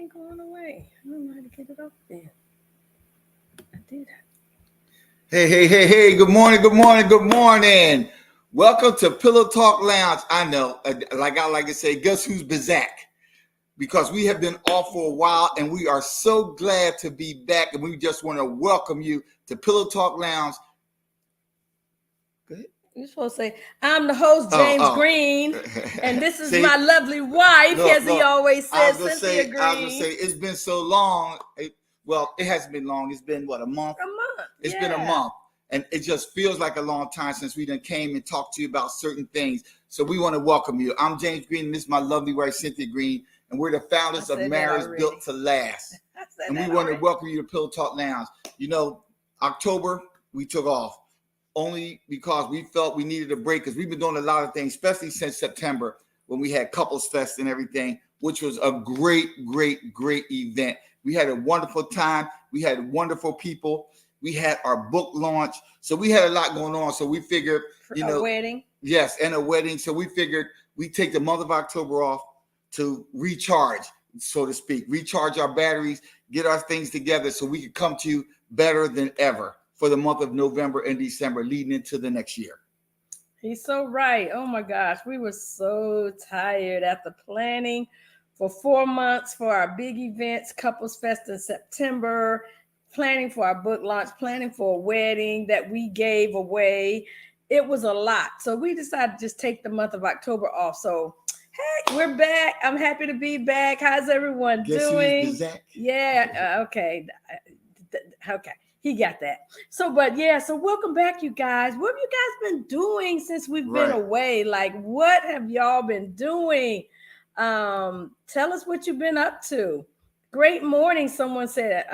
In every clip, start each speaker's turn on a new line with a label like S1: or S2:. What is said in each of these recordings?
S1: ain't going away. I don't know how to get it up there. I did.
S2: Hey. Good morning, good morning, good morning. Welcome to Pillow Talk Lounge. I know, like I like to say, guess who's Bazak? Because we have been off for a while and we are so glad to be back. And we just want to welcome you to Pillow Talk Lounge.
S1: Go ahead. You're supposed to say, I'm the host, James Green, and this is my lovely wife, as he always says, Cynthia Green.
S2: I was going to say, it's been so long. Well, it hasn't been long. It's been, what, a month?
S1: A month.
S2: It's been a month. And it just feels like a long time since we done came and talked to you about certain things. So we want to welcome you. I'm James Green, and this is my lovely wife, Cynthia Green, and we're the founders of Marriage Built to Last. And we want to welcome you to Pillow Talk Lounge. You know, October, we took off only because we felt we needed a break because we've been doing a lot of things, especially since September when we had Couples Fest and everything, which was a great event. We had a wonderful time. We had wonderful people. We had our book launch. So we had a lot going on. So we figured,
S1: a wedding.
S2: Yes, and a wedding. So we figured we take the month of October off to recharge, so to speak, recharge our batteries, get our things together so we could come to you better than ever for the month of November and December leading into the next year.
S1: He's so right. Oh my gosh, we were so tired after planning for 4 months for our big events, Couples Fest in September, planning for our book launch, planning for a wedding that we gave away. It was a lot. So we decided to just take the month of October off. So, hey, we're back. I'm happy to be back. How's everyone doing? Yeah. Okay. He got that. So welcome back, you guys. What have you guys been doing since we've been away? Like, what have y'all been doing? Tell us what you've been up to. Great morning, someone said.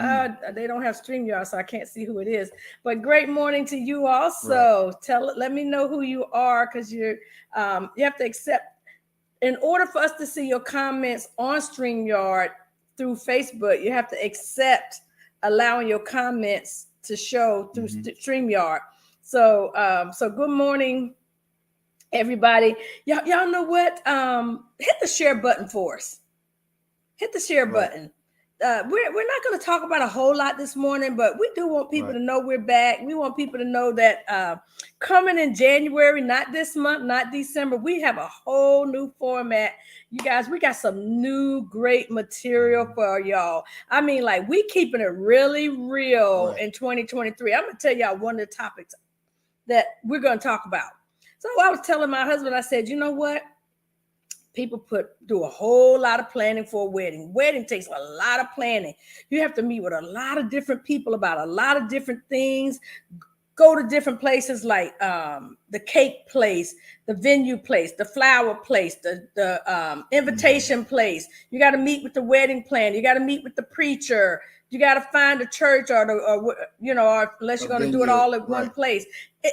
S1: They don't have StreamYard, so I can't see who it is. But great morning to you also. Let me know who you are, because you have to accept. In order for us to see your comments on StreamYard through Facebook, you have to accept allowing your comments to show through StreamYard. So good morning, everybody. Y'all know what? Hit the share button for us. Hit the share button. We're not going to talk about a whole lot this morning, but we do want people to know we're back. We want people to know that coming in January, not this month, not December, we have a whole new format. You guys, we got some new great material for y'all. I mean, like, we keeping it really real in 2023. I'm going to tell y'all one of the topics that we're going to talk about. So I was telling my husband, I said, you know what? People do a whole lot of planning for a wedding. Wedding takes a lot of planning. You have to meet with a lot of different people about a lot of different things. Go to different places like the cake place, the venue place, the flower place, the invitation place. You got to meet with the wedding planner. You got to meet with the preacher. You got to find a church or unless you're going to do it all at one place.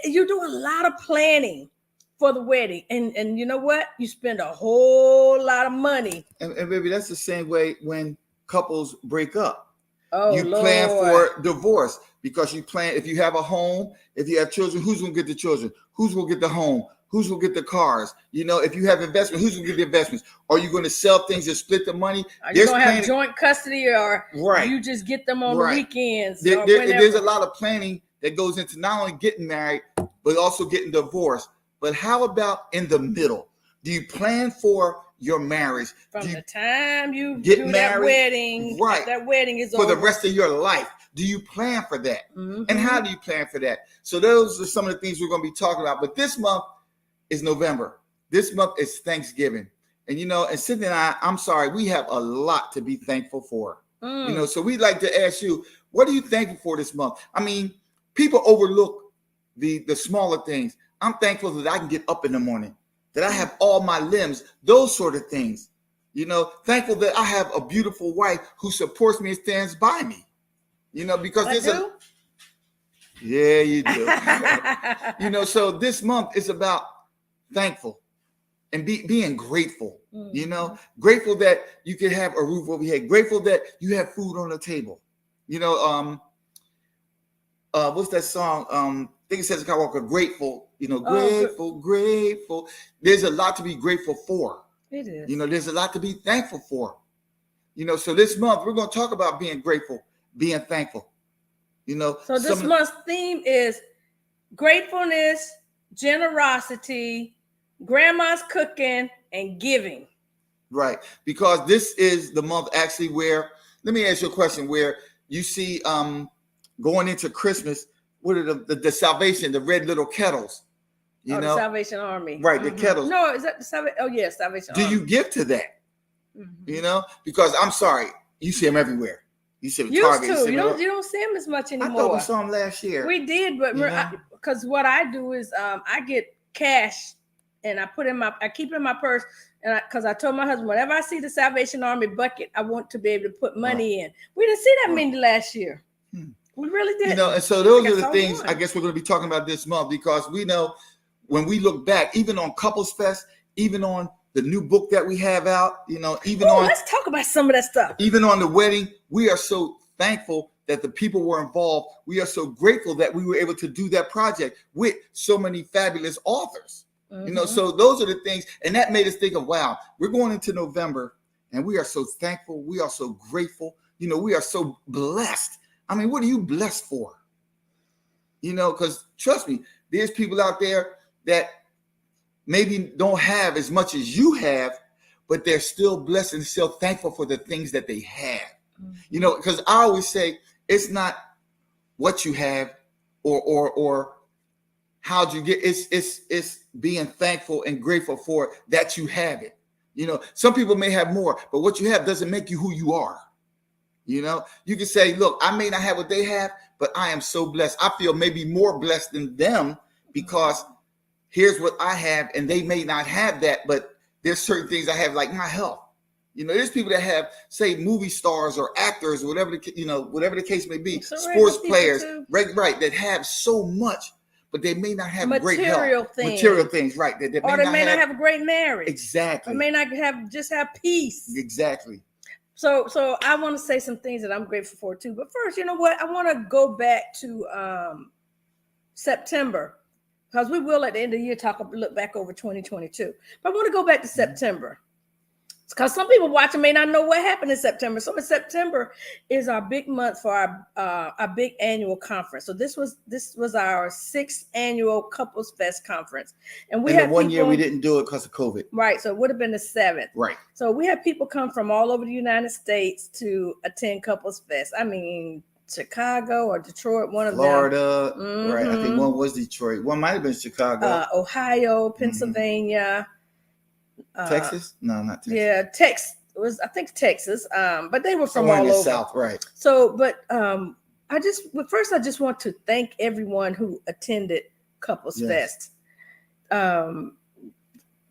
S1: You do a lot of planning for the wedding, and you know what? You spend a whole lot of money.
S2: And baby, that's the same way when couples break up.
S1: Oh,
S2: you plan for divorce because you plan, if you have a home, if you have children, who's going to get the children? Who's going to get the home? Who's going to get the cars? You know, if you have investment, who's going to get the investments? Are you going to sell things and split the money?
S1: Are you going to have joint custody, or you just get them on the weekends?
S2: There's a lot of planning that goes into not only getting married, but also getting divorced. But how about in the middle? Do you plan for your marriage?
S1: From the time you get married, that wedding is
S2: for
S1: over.
S2: The rest of your life. Do you plan for that? Mm-hmm. And how do you plan for that? So those are some of the things we're going to be talking about. But this month is November. This month is Thanksgiving. And, and Cynthia and I'm sorry, we have a lot to be thankful for. So we'd like to ask you, what are you thankful for this month? I mean, people overlook the smaller things. I'm thankful that I can get up in the morning, that I have all my limbs, those sort of things. Thankful that I have a beautiful wife who supports me and stands by me. Because yeah, you do. So this month is about thankful and being grateful. Grateful that you can have a roof over your head. Grateful that you have food on the table. What's that song? I think it says Kyle Walker, grateful. Grateful. There's a lot to be grateful for.
S1: It is.
S2: There's a lot to be thankful for. So this month we're going to talk about being grateful, being thankful.
S1: So this month's theme is gratefulness, generosity, grandma's cooking, and giving.
S2: Right. Because this is the month actually where, let me ask you a question, where you see going into Christmas, what are the Salvation, the red little kettles?
S1: The Salvation Army.
S2: Right, the kettles.
S1: No, is that the Salvation? Oh, yeah, Salvation
S2: Army.
S1: Do
S2: you give to that? Because I'm sorry, you see them everywhere. You see them Target.
S1: You don't see them as much anymore.
S2: I thought we saw them last year.
S1: We did, but because what I do is I get cash and I keep it in my purse, and because I told my husband, whenever I see the Salvation Army bucket, I want to be able to put money in. We didn't see that many last year. We really did.
S2: And so those are the things I guess we're going to be talking about this month, because we know when we look back, even on Couples Fest, even on the new book that we have out,
S1: let's talk about some of that stuff.
S2: Even on the wedding, we are so thankful that the people were involved. We are so grateful that we were able to do that project with so many fabulous authors. So those are the things, and that made us think of, wow, we're going into November, and we are so thankful. We are so grateful. We are so blessed. I mean, what are you blessed for? Because trust me, there's people out there that maybe don't have as much as you have, but they're still blessed and still thankful for the things that they have. Because I always say it's not what you have or how'd you get. It's being thankful and grateful for that you have it. Some people may have more, but what you have doesn't make you who you are. You can say, look, I may not have what they have, but I am so blessed. I feel maybe more blessed than them because here's what I have, and they may not have that, but there's certain things I have, like my health. There's people that have, say, movie stars or actors, whatever the case may be, sports players, right, that have so much, but they may not have great health. Material things, right?
S1: They may not have a great marriage.
S2: Exactly.
S1: Or may not have peace.
S2: Exactly.
S1: So I want to say some things that I'm grateful for too. But first, you know what? I want to go back to September, because we will at the end of the year look back over 2022. But I want to go back to September, because some people watching may not know what happened in September. So in September is our big month for our big annual conference. So this was our 6th annual Couples Fest conference, and we had
S2: one year we didn't do it because of COVID.
S1: Right, so it would have been the 7th.
S2: Right.
S1: So we had people come from all over the United States to attend Couples Fest. I mean, Chicago or Detroit, one of
S2: Florida, right? I think one was Detroit. One might have been Chicago.
S1: Ohio, Pennsylvania.
S2: Texas? No, not Texas.
S1: Yeah, Texas I think Texas. But they were from all over.
S2: South, right?
S1: So, but I just want to thank everyone who attended Couples Fest.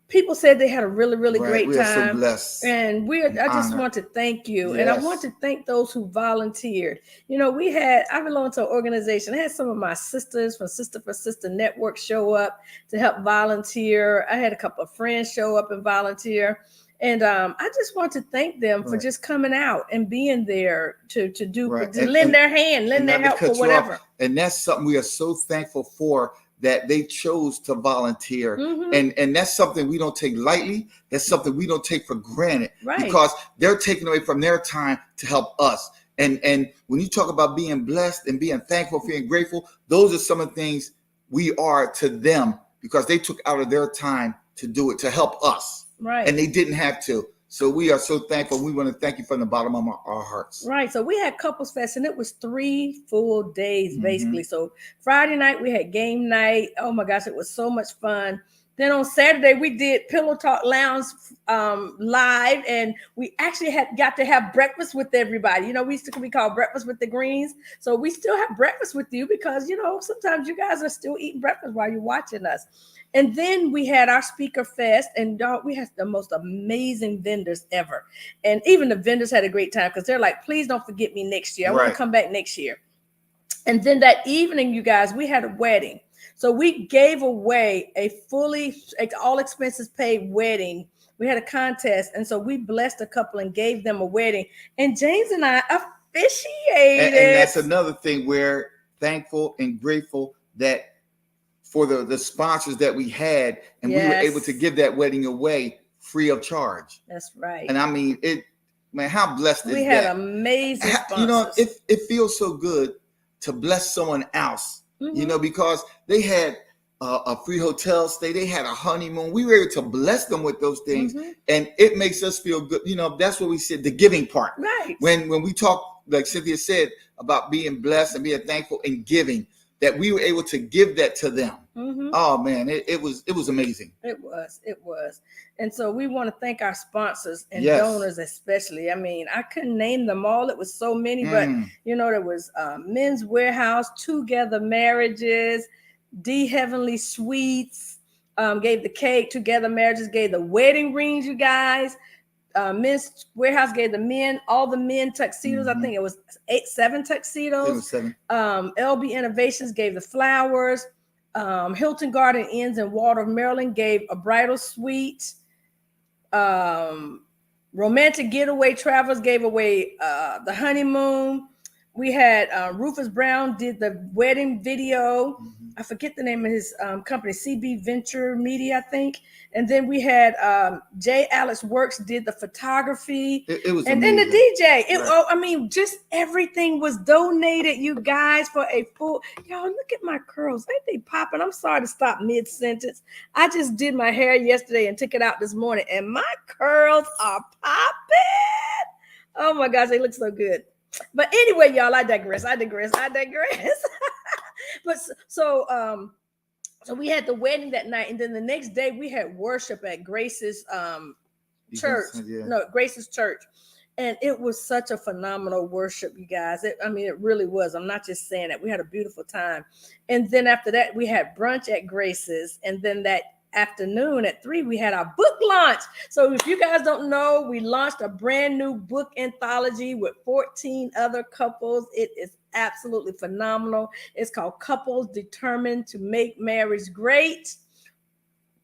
S1: People said they had a really, really great time.
S2: We are so blessed.
S1: And I just want to thank you. Yes. And I want to thank those who volunteered. I belong to an organization. I had some of my sisters from Sister for Sister Network show up to help volunteer. I had a couple of friends show up and volunteer. And I just want to thank them for just coming out and being there to lend their hand, lend their help for whatever.
S2: And that's something we are so thankful for, that they chose to volunteer. And that's something we don't take lightly. That's something we don't take for granted, because they're taking away from their time to help us. And when you talk about being blessed and being thankful, being grateful, those are some of the things we are to them, because they took out of their time to do it, to help us.
S1: Right.
S2: And they didn't have to. So we are so thankful. We want to thank you from the bottom of our hearts.
S1: Right. So we had Couples Fest, and it was 3 full days, basically. So Friday night, we had game night. Oh, my gosh, it was so much fun. Then on Saturday, we did Pillow Talk Lounge live, and we actually got to have breakfast with everybody. We used to be called Breakfast with the Greens. So we still have breakfast with you, because, sometimes you guys are still eating breakfast while you're watching us. And then we had our Speaker Fest, and we had the most amazing vendors ever. And even the vendors had a great time, because they're like, please don't forget me next year. I want to come back next year. And then that evening, you guys, we had a wedding. So we gave away a fully all expenses paid wedding. We had a contest. And so we blessed a couple and gave them a wedding. And James and I officiated.
S2: And that's another thing, we're thankful and grateful that for the sponsors that we had, and we were able to give that wedding away free of charge.
S1: That's right.
S2: And I mean, Man, how blessed is
S1: We had
S2: that?
S1: amazing sponsors.
S2: You know, it feels so good to bless someone else, you know, because they had a free hotel stay, they had a honeymoon. We were able to bless them with those things, and it makes us feel good. You know, that's what we said, the giving part.
S1: Right.
S2: When we talk, like Cynthia said, about being blessed and being thankful and giving, that we were able to give that to them. Oh man, it was amazing.
S1: It was. And so we want to thank our sponsors and donors especially. I mean, I couldn't name them all. It was so many, but you know, there was Men's Warehouse, Together Marriages, D Heavenly Sweets, gave the cake. Together Marriages gave the wedding rings, you guys. Men's Warehouse gave the men, all the men tuxedos. I think it was 7 tuxedos.
S2: It was 7.
S1: LB Innovations gave the flowers. Hilton Garden Inns in Waldorf, Maryland gave a bridal suite. Romantic Getaway Travels gave away the honeymoon. We had Rufus Brown did the wedding video. I forget the name of his company, CB Venture Media, I think. And then we had J. Alex Works did the photography.
S2: It was
S1: and
S2: amazing.
S1: Then the DJ. I mean, just everything was donated, you guys, for a full. Y'all, look at my curls. Ain't they popping? I'm sorry to stop mid-sentence. I just did my hair yesterday and took it out this morning, and my curls are popping. Oh my gosh, they look so good. But anyway, y'all, I digress. But so we had the wedding that night, and then the next day we had worship at Grace's church. Grace's church. And it was such a phenomenal worship, you guys. It really was. I'm not just saying that. We had a beautiful time. And then after that, we had brunch at Grace's. And then that afternoon at 3, we had our book launch. So if you guys don't know, we launched a brand new book anthology with 14 other couples. It is absolutely phenomenal. It's called Couples Determined to Make Marriage Great.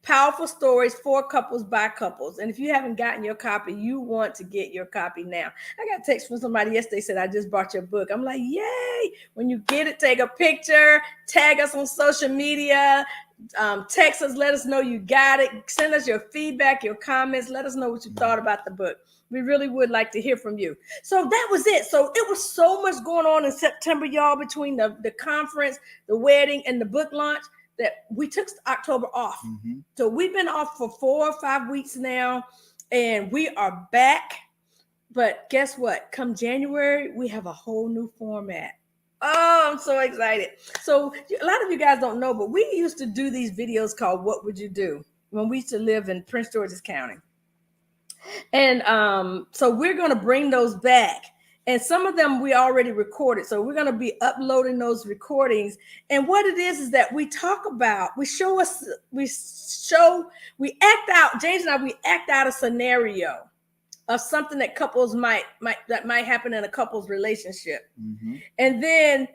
S1: Powerful stories for couples by couples. And if you haven't gotten your copy, you want to get your copy now. I got a text from somebody yesterday said, I just bought your book. I'm like, yay. When you get it, take a picture, tag us on social media, text us, let us know you got it. Send us your feedback, your comments. Let us know what you thought about the book. We really would like to hear from you. So that was it. So it was so much going on in September, y'all, between the conference, the wedding, and the book launch, that we took October off. So we've been off for 4 or 5 weeks now, and we are back. But guess what? Come January, we have a whole new format. Oh, I'm so excited. So a lot of you guys don't know, but we used to do these videos called What Would You Do? When we used to live in Prince George's County. And so we're going to bring those back. And some of them we already recorded. So we're going to be uploading those recordings. And what it is that we talk about, we act out, James and I, we act out a scenario of something that couples might happen in a couple's relationship. And then,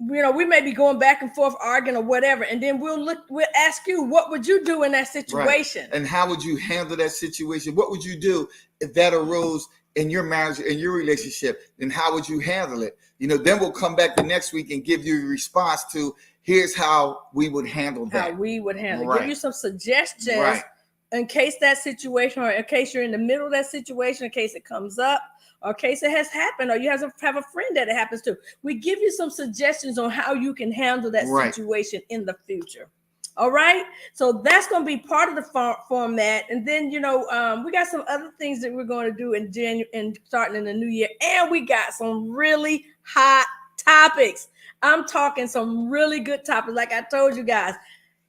S1: you know, we may be going back and forth arguing or whatever. And then we'll ask you, what would you do in that situation?
S2: Right. And how would you handle that situation? What would you do if that arose in your marriage, in your relationship? Then how would you handle it? You know, then we'll come back the next week and give you a response to, here's how we would handle that.
S1: How we would handle it. Give you some suggestions in case that situation, or in case you're in the middle of that situation, in case it comes up, or in case it has happened, or you have a friend that it happens to. We give you some suggestions on how you can handle that situation in the future. All right. So that's going to be part of the format. And then, you know, we got some other things that we're going to do in January and starting in the new year. And we got some really hot topics. I'm talking some really good topics. Like I told you guys,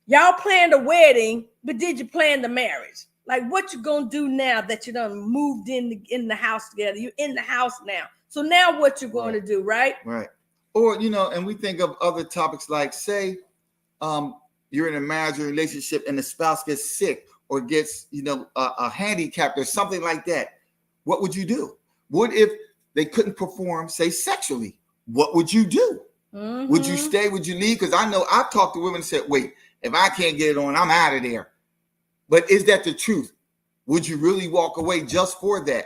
S1: y'all planned a wedding, but did you plan the marriage? Like, what you going to do now that you done moved in the house together? You're in the house now. So now what you're going to do, right?
S2: Right. Or, you know, and we think of other topics like, say, you're in a marriage or relationship and the spouse gets sick or gets, you know, a handicapped or something like that. What would you do? What if they couldn't perform, say, sexually? What would you do? Would you stay? Would you leave? Because I know I've talked to women and said, wait, if I can't get it on, I'm out of there. But is that the truth? Would you really walk away just for that?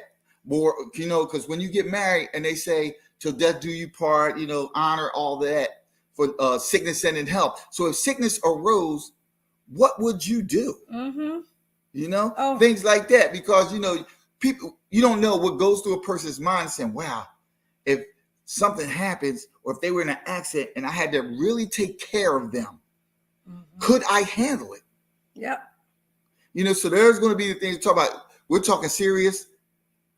S2: Or, you know, because when you get married and they say, till death do you part, you know, honor all that for sickness and in health. So if sickness arose, what would you do? You know, things like that. Because, you know, people, you don't know what goes through a person's mind saying, wow, if something happens or if they were in an accident and I had to really take care of them, could I handle it?
S1: Yep.
S2: You know, so there's going to be the things to talk about. We're talking serious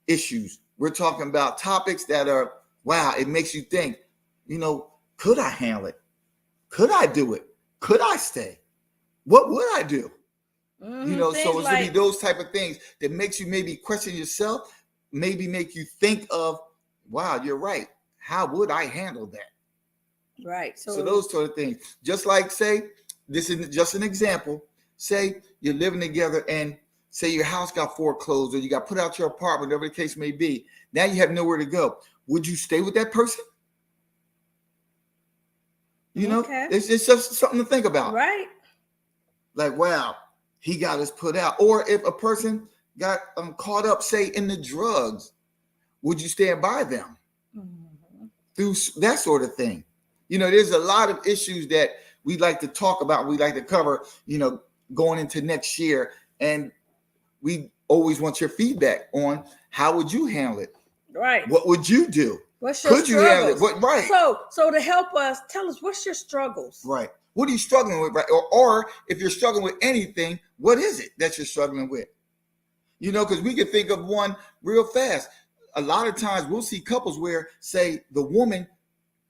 S2: issues. We're talking about topics that are, wow, it makes you think, you know, could I handle it? Could I do it? Could I stay? What would I do? You know, so it's going to be those type of things that makes you maybe question yourself, maybe make you think of, wow, you're right. How would I handle that?
S1: Right.
S2: So those sort of things. Just like, say, this is just an example. Say you're living together and say your house got foreclosed or you got put out your apartment, whatever the case may be. Now you have nowhere to go. Would you stay with that person? You know, it's just something to think about.
S1: Right.
S2: Like, wow, he got us put out. Or if a person got caught up, say, in the drugs, would you stand by them through that sort of thing? You know, there's a lot of issues that we like to talk about. We like to cover, you know, going into next year. And we always want your feedback on how would you handle it?
S1: Right.
S2: What would you do?
S1: What's your struggles?
S2: You handle it? What, right.
S1: So to help us, tell us, what's your struggles?
S2: Right. What are you struggling with? Right. Or if you're struggling with anything, what is it that you're struggling with? You know, because we can think of one real fast. A lot of times we'll see couples where, say, the woman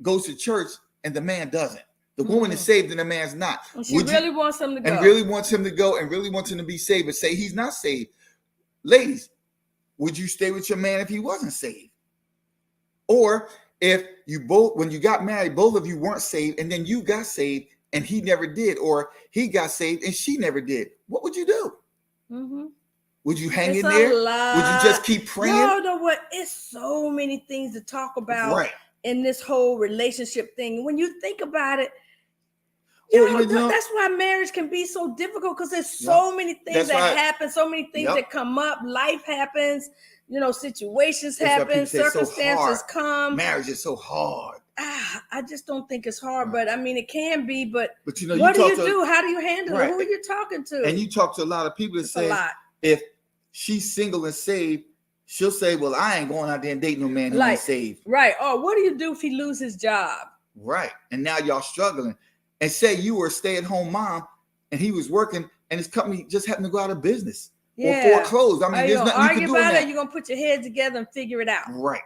S2: goes to church and the man doesn't. The woman is saved and the man's not.
S1: And she really wants him to go.
S2: And really wants him to go and really wants him to be saved, but say he's not saved. Ladies, would you stay with your man if he wasn't saved? Or if you both, when you got married, both of you weren't saved and then you got saved and he never did, or he got saved and she never did, what would you do? Would you hang in there? Would you just keep praying?
S1: No, what? It's so many things to talk about in this whole relationship thing. When you think about it, that's why marriage can be so difficult, because there's so many things that happen, so many things that come up. Life happens, you know, situations happen, circumstances come.
S2: Marriage is so hard.
S1: I just don't think it's hard, but I mean, it can be. But
S2: you know,
S1: what do you do? How do you handle it? Who are you talking to?
S2: And you talk to a lot of people that say, if she's single and saved, she'll say, well, I ain't going out there and date no man who ain't saved.
S1: Right. Or what do you do if he loses his job?
S2: Right. And now y'all struggling. And say you were a stay-at-home mom and he was working and his company just happened to go out of business or foreclosed. I mean, there's nothing you can do about it.
S1: You're going to put your heads together and figure it out.
S2: Right.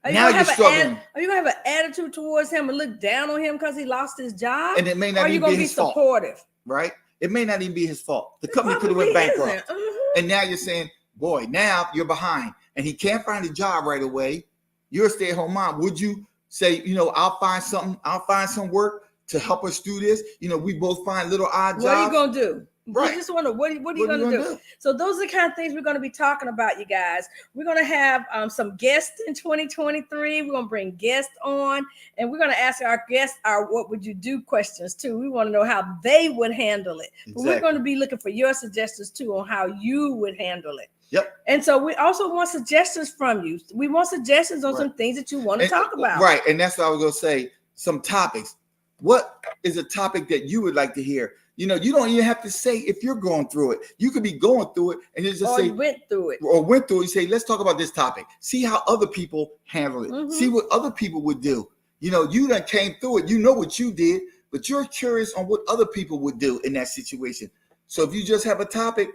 S1: Now you're struggling. Are you going to have an attitude towards him and look down on him because he lost his job?
S2: And it may not even be his fault.
S1: Supportive?
S2: Right. It may not even be his fault. The company could have went bankrupt. And now you're saying, boy, now you're behind and he can't find a job right away. You're a stay-at-home mom. Would you say, you know, I'll find some work to help us through this? You know, we both find little odd jobs.
S1: What are you going to do?
S2: Right.
S1: I just wonder, what are you going to do? So those are the kind of things we're going to be talking about, you guys. We're going to have some guests in 2023. We're going to bring guests on, and we're going to ask our guests our what would you do questions too. We want to know how they would handle it. Exactly. But we're going to be looking for your suggestions too on how you would handle it.
S2: Yep.
S1: And so we also want suggestions from you. We want suggestions on some things that you want to talk about.
S2: Right. And that's what I was going to say. Some topics. What is a topic that you would like to hear? You know, you don't even have to say if you're going through it. You could be going through it and just say,
S1: went through it.
S2: You say, let's talk about this topic. See how other people handle it. See what other people would do. You know, you done came through it. You know what you did, but you're curious on what other people would do in that situation. So if you just have a topic,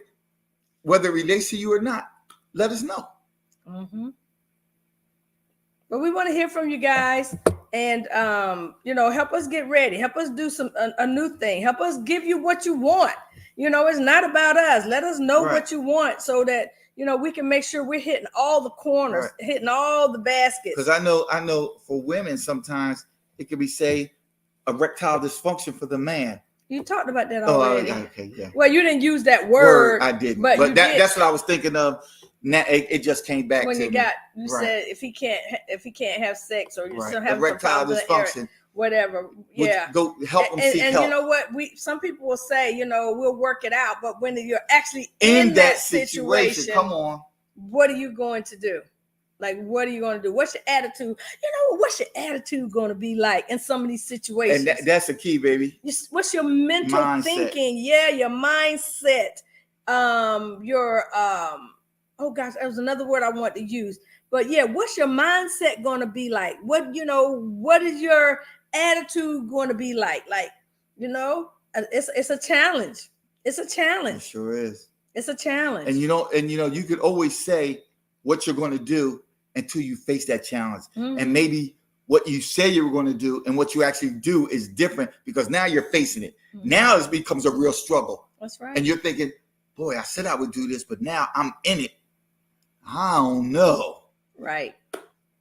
S2: whether it relates to you or not, let us know.
S1: But we want to hear from you guys. And, you know, help us get ready. Help us do a new thing. Help us give you what you want. You know, it's not about us. Let us know what you want so that, you know, we can make sure we're hitting all the corners, hitting all the baskets.
S2: Because I know for women, sometimes it could be, say, erectile dysfunction for the man.
S1: You talked about that already.
S2: Okay, yeah.
S1: Well, you didn't use that word.
S2: I didn't. But that's what I was thinking of. Now it just came back
S1: when
S2: to
S1: you got me. Said if he can't have sex or you still have
S2: erectile dysfunction,
S1: whatever,
S2: go help him seek help.
S1: You know what, some people will say, you know, we'll work it out, but when you're actually in that situation,
S2: come on,
S1: what are you going to do? Like, what are you going to do? What's your attitude? You know, what's your attitude going to be like in some of these situations?
S2: And that's the key, baby.
S1: What's your mental thinking? Yeah, your mindset. oh gosh, that was another word I want to use. But yeah, what's your mindset going to be like? What, what is your attitude going to be like? Like, it's a challenge. It's a challenge.
S2: It sure is.
S1: It's a challenge.
S2: And you could always say what you're going to do until you face that challenge. Mm-hmm. And maybe what you say you were going to do and what you actually do is different because now you're facing it. Mm-hmm. Now it becomes a real struggle.
S1: That's right.
S2: And you're thinking, boy, I said I would do this, but now I'm in it. I don't know.
S1: Right.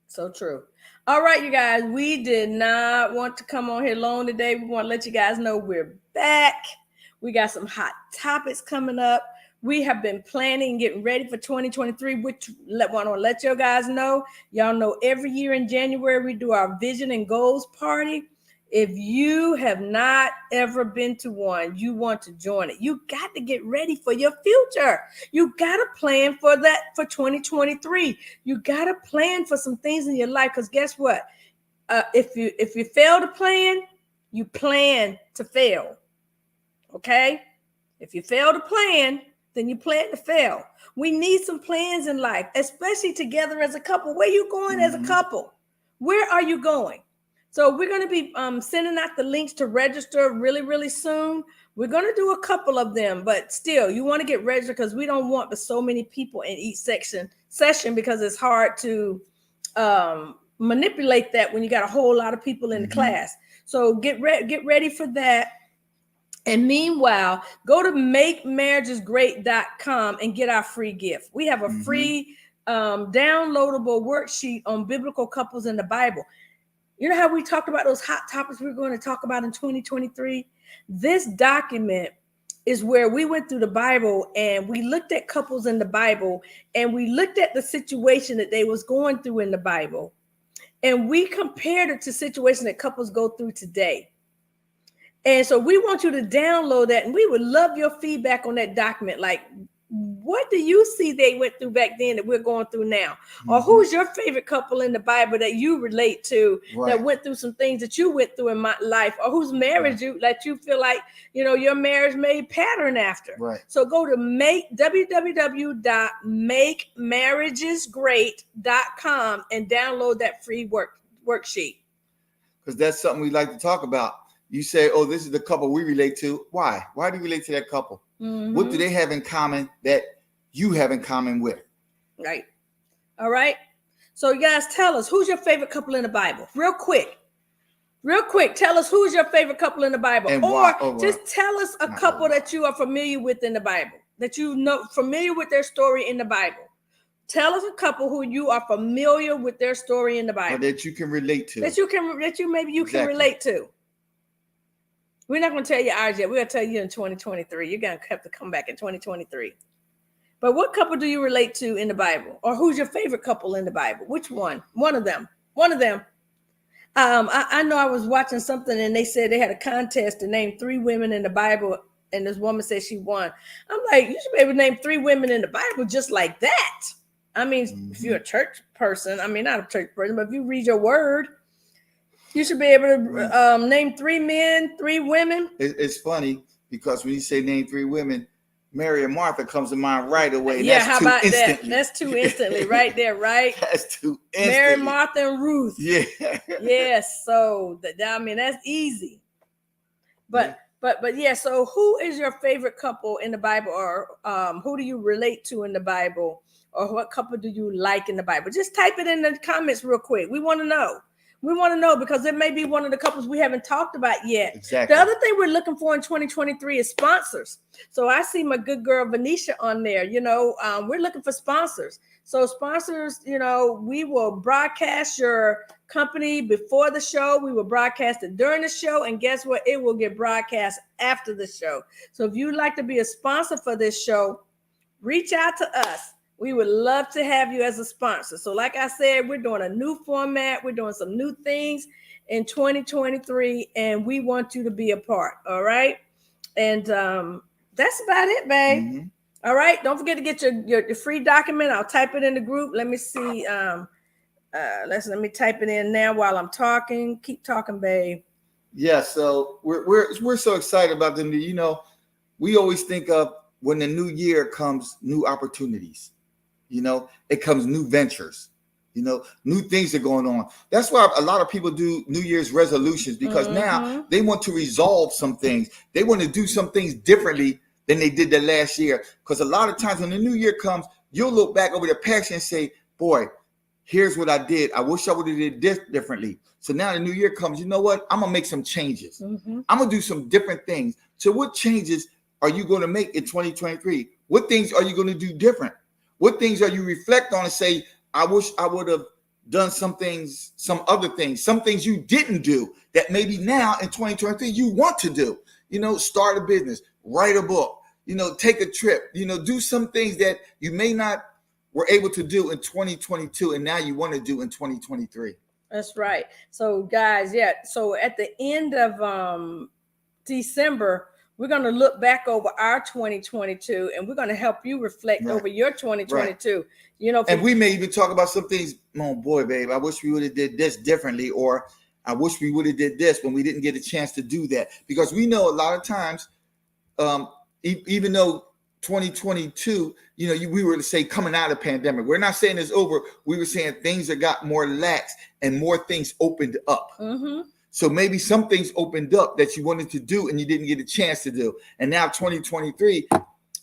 S1: So true. All right, you guys, we did not want to come on here alone today. We want to let you guys know we're back. We got some hot topics coming up. We have been planning and getting ready for 2023, which I want to let you guys know. Y'all know every year in January, we do our vision and goals party. If you have not ever been to one, you want to join it. You got to get ready for your future. You got to plan for that for 2023. You got to plan for some things in your life because guess what? If you fail to plan, you plan to fail. Okay? If you fail to plan, then you plan to fail. We need some plans in life, especially together as a couple. Where are you going as a couple? Where are you going? So we're going to be sending out the links to register really, really soon. We're going to do a couple of them, but still, you want to get registered because we don't want so many people in each session because it's hard to manipulate that when you got a whole lot of people in the class. So get ready for that. And meanwhile, go to makemarriagesgreat.com and get our free gift. We have a free downloadable worksheet on biblical couples in the Bible. You know how we talked about those hot topics we're going to talk about in 2023? This document is where we went through the Bible and we looked at couples in the Bible and we looked at the situation that they was going through in the Bible. And we compared it to situations that couples go through today. And so we want you to download that and we would love your feedback on that document. Like, what do you see they went through back then that we're going through now? Or who's your favorite couple in the Bible that you relate to that went through some things that you went through in my life? Or whose marriage that you feel like, your marriage made pattern after.
S2: Right.
S1: So go to www.makemarriagesgreat.com and download that free worksheet.
S2: Because that's something we like to talk about. You say, oh, this is the couple we relate to. Why? Why do you relate to that couple? What do they have in common that you have in common with?
S1: Right. All right. So you guys tell us, who's your favorite couple in the Bible? Real quick. Tell us who's your favorite couple in the Bible.
S2: And
S1: just tell us a couple that you are familiar with in the Bible, that you know, familiar with their story in the Bible. Tell us a couple who you are familiar with their story in the Bible.
S2: Or that you can relate to.
S1: That you can relate to. We're not going to tell you ours yet. We're going to tell you in 2023. You're going to have to come back in 2023. But what couple do you relate to in the Bible? Or who's your favorite couple in the Bible? Which one? One of them. I know I was watching something and they said they had a contest to name 3 women in the Bible. And this woman said she won. I'm like, you should be able to name 3 women in the Bible just like that. I mean, if you're a church person, not a church person, but if you read your word, you should be able to name 3 men, 3 women.
S2: It's funny because when you say name 3 women, Mary and Martha comes to mind right away.
S1: Yeah, how about that? That's too instantly right there, right?
S2: That's too instantly.
S1: Mary, Martha, and Ruth.
S2: Yeah.
S1: Yes. So that's easy. But yeah. So who is your favorite couple in the Bible, or who do you relate to in the Bible, or what couple do you like in the Bible? Just type it in the comments real quick. We want to know. Because it may be one of the couples we haven't talked about yet.
S2: Exactly.
S1: The other thing we're looking for in 2023 is sponsors. So I see my good girl Venetia on there. We're looking for sponsors. So sponsors, we will broadcast your company before the show. We will broadcast it during the show. And guess what? It will get broadcast after the show. So if you'd like to be a sponsor for this show, reach out to us. We would love to have you as a sponsor. So like I said, we're doing a new format. We're doing some new things in 2023, and we want you to be a part. All right. And that's about it, babe. All right. Don't forget to get your free document. I'll type it in the group. Let me see. Let me type it in now while I'm talking. Keep talking, babe.
S2: Yeah. So we're so excited about the new, we always think of when the new year comes, new opportunities. it comes new ventures. New things are going on. That's why a lot of people do New Year's resolutions, because now they want to resolve some things. They want to do some things differently than they did the last year. Because a lot of times when the new year comes, you'll look back over the past and say, boy, here's what I did. I wish I would have did this differently. So now the new year comes, you know what? I'm going to make some changes. I'm going to do some different things. So what changes are you going to make in 2023? What things are you going to do different? What things are you reflect on and say, I wish I would have done some things, some other things, some things you didn't do that maybe now in 2023 you want to do. Start a business, write a book, take a trip, do some things that you may not were able to do in 2022 and now you want to do in 2023.
S1: That's right. So guys, so at the end of December, we're going to look back over our 2022 and we're going to help you reflect over your 2022.
S2: And we may even talk about some things. Oh boy, babe, I wish we would have did this differently, or I wish we would have did this when we didn't get a chance to do that. Because we know a lot of times, even though 2022, we were to say coming out of the pandemic, we're not saying it's over. We were saying things that got more lax and more things opened up. So maybe some things opened up that you wanted to do and you didn't get a chance to do. And now 2023,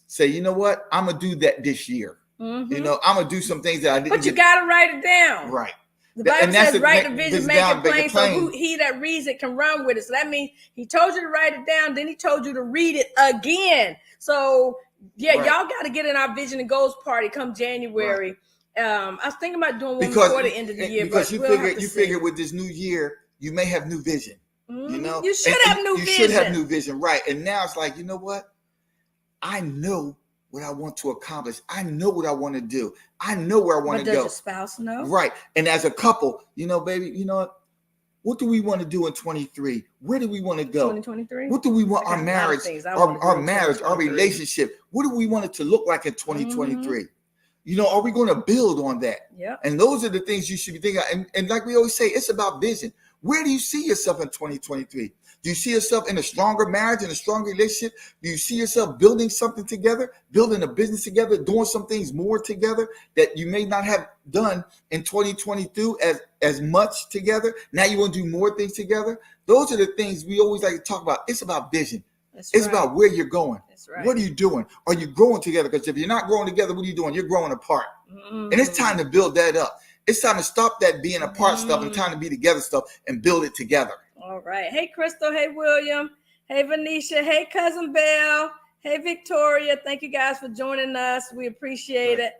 S2: say, you know what? I'm going to do that this year. I'm going to do some things that I didn't.
S1: But you got to write it down.
S2: Right.
S1: The Bible says, write the vision, make it plain, so he that reads it can run with it. So that means he told you to write it down, then he told you to read it again. So, y'all got to get in our vision and goals party come January. I was thinking about doing one before the end of the year.
S2: Because you figure with this new year, you may have new vision.
S1: You should have new vision.
S2: You should have new vision, right. And now it's like, you know what? I know what I want to accomplish. I know what I want to do. I know where I want to go.
S1: Does your spouse know?
S2: Right. And as a couple, baby, what do we want to do in 23? Where do we want to go?
S1: 2023?
S2: What do we want our marriage, our relationship? What do we want it to look like in 2023? Are we going to build on that?
S1: Yeah.
S2: And those are the things you should be thinking of. And like we always say, it's about vision. Where do you see yourself in 2023? Do you see yourself in a stronger marriage, in a stronger relationship? Do you see yourself building something together, building a business together, doing some things more together that you may not have done in 2022 as much together? Now you want to do more things together? Those are the things we always like to talk about. It's about vision. It's about where you're going.
S1: That's right.
S2: What are you doing? Are you growing together? Because if you're not growing together, what are you doing? You're growing apart. And it's time to build that up. It's time to stop that being apart stuff and time to be together stuff and build it together.
S1: All right. Hey, Crystal. Hey, William. Hey, Venetia. Hey, Cousin Belle. Hey, Victoria. Thank you guys for joining us. We appreciate it.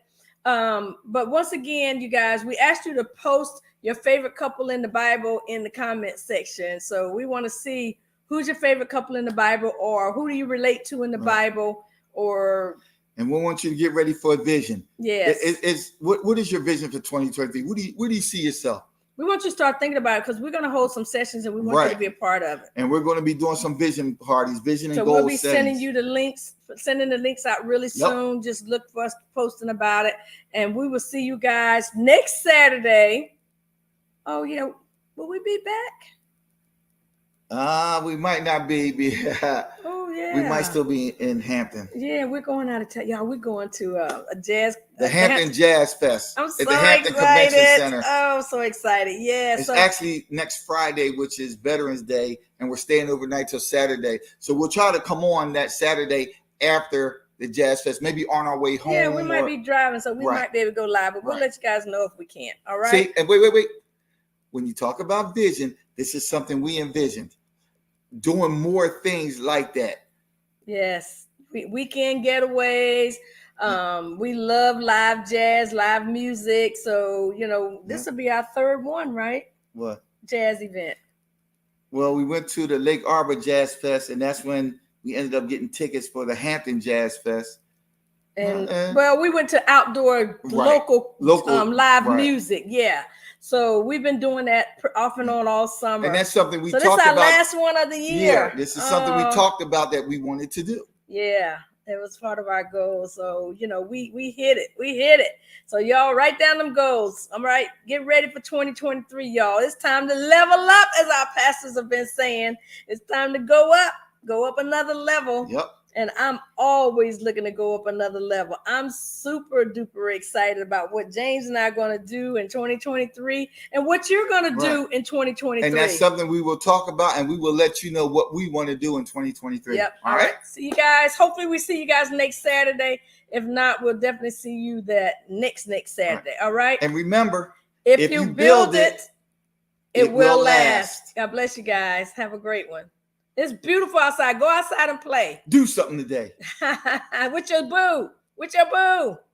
S1: But once again, you guys, we asked you to post your favorite couple in the Bible in the comment section. So we want to see who's your favorite couple in the Bible, or who do you relate to in the Bible,
S2: and we want you to get ready for a vision.
S1: Yes.
S2: What is your vision for 2023? Where do you see yourself?
S1: We want you to start thinking about it, because we're going to hold some sessions and we want you to be a part of it.
S2: And we're going to be doing some vision parties, vision and goals.
S1: So we'll be sending you the links, sending the links out really soon. Just look for us posting about it. And we will see you guys next Saturday. Oh, yeah. Will we be back?
S2: We might not be.
S1: Oh, yeah.
S2: We might still be in Hampton.
S1: Yeah, we're going out of town. Y'all, we're going to a jazz.
S2: The Hampton Jazz Fest.
S1: I'm so
S2: at the Hampton
S1: excited.
S2: Convention Center.
S1: Oh, so excited. Yeah.
S2: It's actually next Friday, which is Veterans Day, and we're staying overnight till Saturday. So we'll try to come on that Saturday after the Jazz Fest, maybe on our way home.
S1: Yeah, we might be driving, so we might be able to go live, but we'll let you guys know if we can. All right.
S2: See, and wait. When you talk about vision, this is something we envisioned. Doing more things like that.
S1: Yes. Weekend getaways. We love live jazz, live music. So, this will be our third one, right?
S2: What?
S1: Jazz event.
S2: Well, we went to the Lake Arbor Jazz Fest, and that's when we ended up getting tickets for the Hampton Jazz Fest.
S1: And we went to outdoor local live music. Yeah. So we've been doing that off and on all summer.
S2: And that's something we talked
S1: about. So this is our
S2: about.
S1: last one of the year.
S2: Yeah, this is something we talked about that we wanted to do.
S1: Yeah, it was part of our goal. So, we hit it. We hit it. So y'all write down them goals. All right. Get ready for 2023, y'all. It's time to level up, as our pastors have been saying. It's time to go up another level.
S2: Yep.
S1: And I'm always looking to go up another level. I'm super duper excited about what James and I are going to do in 2023 and what you're going to do in 2023.
S2: And that's something we will talk about, and we will let you know what we want to do in 2023.
S1: Yep. All right. See you guys. Hopefully we see you guys next Saturday. If not, we'll definitely see you that next Saturday. All right.
S2: And remember,
S1: if you build it, it will last. God bless you guys. Have a great one. It's beautiful outside. Go outside and play.
S2: Do something today.
S1: With your boo.